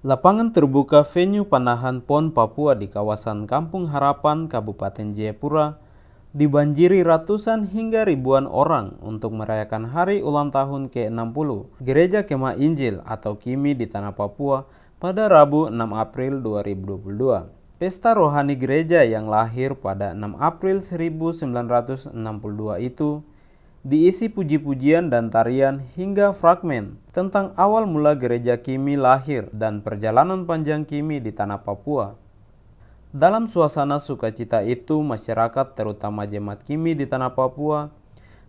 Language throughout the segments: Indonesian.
Lapangan terbuka venue Panahan PON Papua di kawasan Kampung Harapan, Kabupaten Jayapura, dibanjiri ratusan hingga ribuan orang untuk merayakan hari ulang tahun ke-60 Gereja Kemah Injil atau KIMI di Tanah Papua pada Rabu 6 April 2022. Pesta rohani gereja yang lahir pada 6 April 1962 itu diisi puji-pujian dan tarian hingga fragmen tentang awal mula gereja KIMI lahir dan perjalanan panjang KIMI di Tanah Papua. Dalam suasana sukacita itu, masyarakat terutama jemaat KIMI di Tanah Papua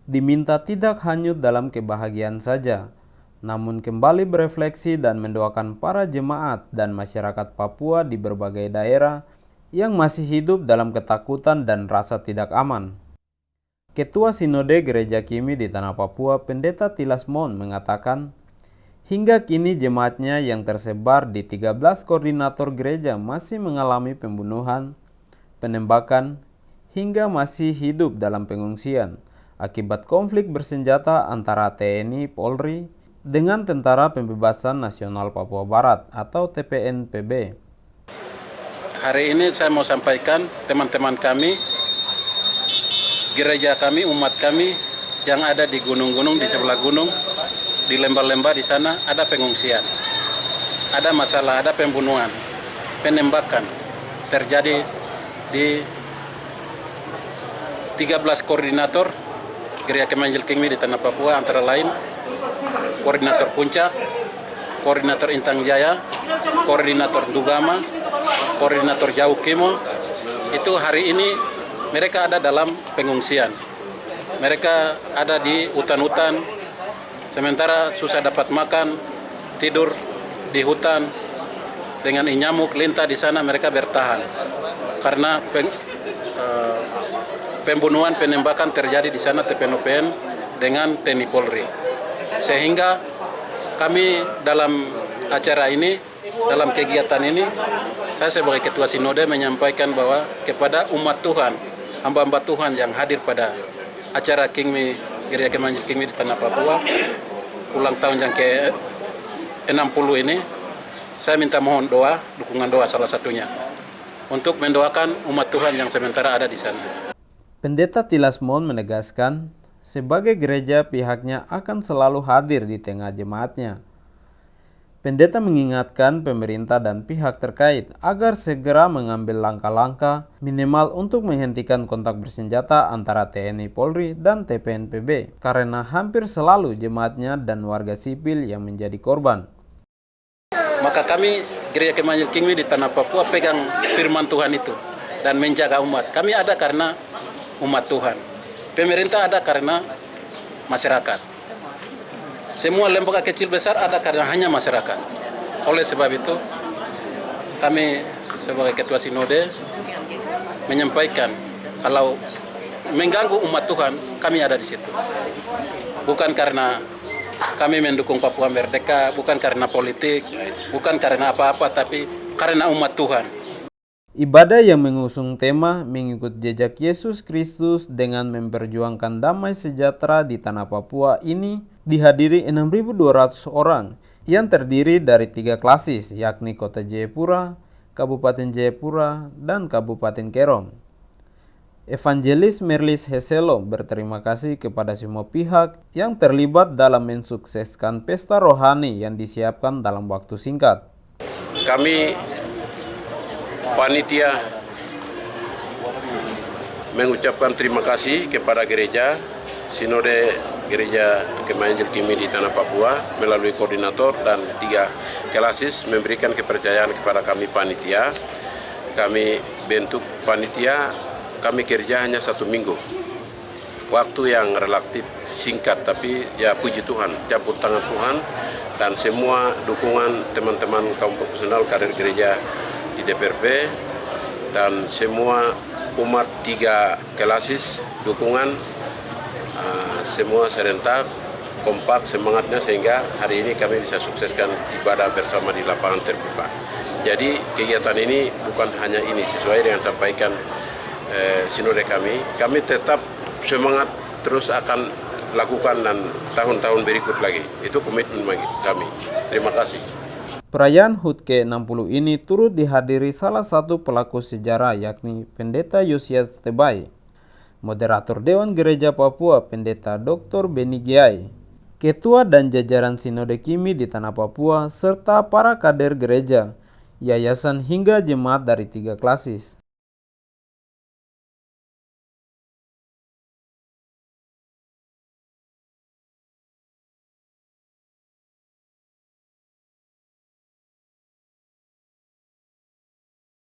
diminta tidak hanyut dalam kebahagiaan saja, namun kembali berefleksi dan mendoakan para jemaat dan masyarakat Papua di berbagai daerah yang masih hidup dalam ketakutan dan rasa tidak aman. Ketua Sinode Gereja KIMI di Tanah Papua, Pendeta Tilas Mon, mengatakan, hingga kini jemaatnya yang tersebar di 13 koordinator gereja masih mengalami pembunuhan, penembakan, hingga masih hidup dalam pengungsian akibat konflik bersenjata antara TNI Polri dengan Tentara Pembebasan Nasional Papua Barat atau TPNPB. Hari ini saya mau sampaikan teman-teman kami, gereja kami, umat kami yang ada di gunung-gunung, di sebelah gunung, di lembah-lembah di sana ada pengungsian. Ada masalah, ada pembunuhan, penembakan terjadi di 13 koordinator Gereja Kemah Injil KIMI di Tanah Papua, antara lain Koordinator Puncak, Koordinator Intang Jaya, Koordinator Dugama, Koordinator Jauh Kimo. Itu hari ini mereka ada dalam pengungsian. Mereka ada di hutan-hutan, sementara susah dapat makan, tidur di hutan dengan nyamuk, lintah di sana. Mereka bertahan karena pembunuhan, penembakan terjadi di sana TPNOPN dengan TNI Polri. Sehingga kami dalam acara ini, dalam kegiatan ini, saya sebagai Ketua Sinode menyampaikan bahwa kepada umat Tuhan, hamba-hamba Tuhan yang hadir pada acara KIMI, Gereja Kemah Injil KIMI di Tanah Papua, ulang tahun yang ke-60 ini, saya minta mohon doa, dukungan doa salah satunya, untuk mendoakan umat Tuhan yang sementara ada di sana. Pendeta Tilas Mon menegaskan, sebagai gereja pihaknya akan selalu hadir di tengah jemaatnya. Pendeta mengingatkan pemerintah dan pihak terkait agar segera mengambil langkah-langkah minimal untuk menghentikan kontak bersenjata antara TNI Polri dan TPNPB karena hampir selalu jemaatnya dan warga sipil yang menjadi korban. Maka kami Gereja Kemah Injil KIMI di Tanah Papua pegang firman Tuhan itu dan menjaga umat. Kami ada karena umat Tuhan. Pemerintah ada karena masyarakat. Semua lembaga kecil besar ada karena hanya masyarakat. Oleh sebab itu, kami sebagai Ketua Sinode menyampaikan kalau mengganggu umat Tuhan, kami ada di situ. Bukan karena kami mendukung Papua Merdeka, bukan karena politik, bukan karena apa-apa, tapi karena umat Tuhan. Ibadah yang mengusung tema mengikut jejak Yesus Kristus dengan memperjuangkan damai sejahtera di Tanah Papua ini dihadiri 6.200 orang yang terdiri dari 3 klasis, yakni Kota Jayapura, Kabupaten Jayapura, dan Kabupaten Kerom. Evangelis Merlis Heselo berterima kasih kepada semua pihak yang terlibat dalam mensukseskan pesta rohani yang disiapkan dalam waktu singkat. Kami panitia mengucapkan terima kasih kepada gereja, Sinode Gereja Kemah Injil KIMI di Tanah Papua melalui koordinator dan 3 klasis memberikan kepercayaan kepada kami panitia. Kami bentuk panitia, kami kerja hanya 1 minggu. Waktu yang relatif singkat, tapi ya puji Tuhan, campur tangan Tuhan dan semua dukungan teman-teman kaum profesional karir gereja di DPRP dan semua umat 3 klasis dukungan, semua serentak, kompak semangatnya sehingga hari ini kami bisa sukseskan ibadah bersama di lapangan terbuka. Jadi kegiatan ini bukan hanya ini, sesuai dengan sampaikan sinode kami tetap semangat terus akan lakukan dan tahun-tahun berikut lagi. Itu komitmen bagi kami. Terima kasih. Perayaan HUT ke-60 ini turut dihadiri salah satu pelaku sejarah yakni Pendeta Yosias Tebai, Moderator Dewan Gereja Papua Pendeta Dr. Beni Giai, Ketua dan jajaran Sinode Kimi di Tanah Papua, serta para kader gereja, yayasan hingga jemaat dari 3 klasis.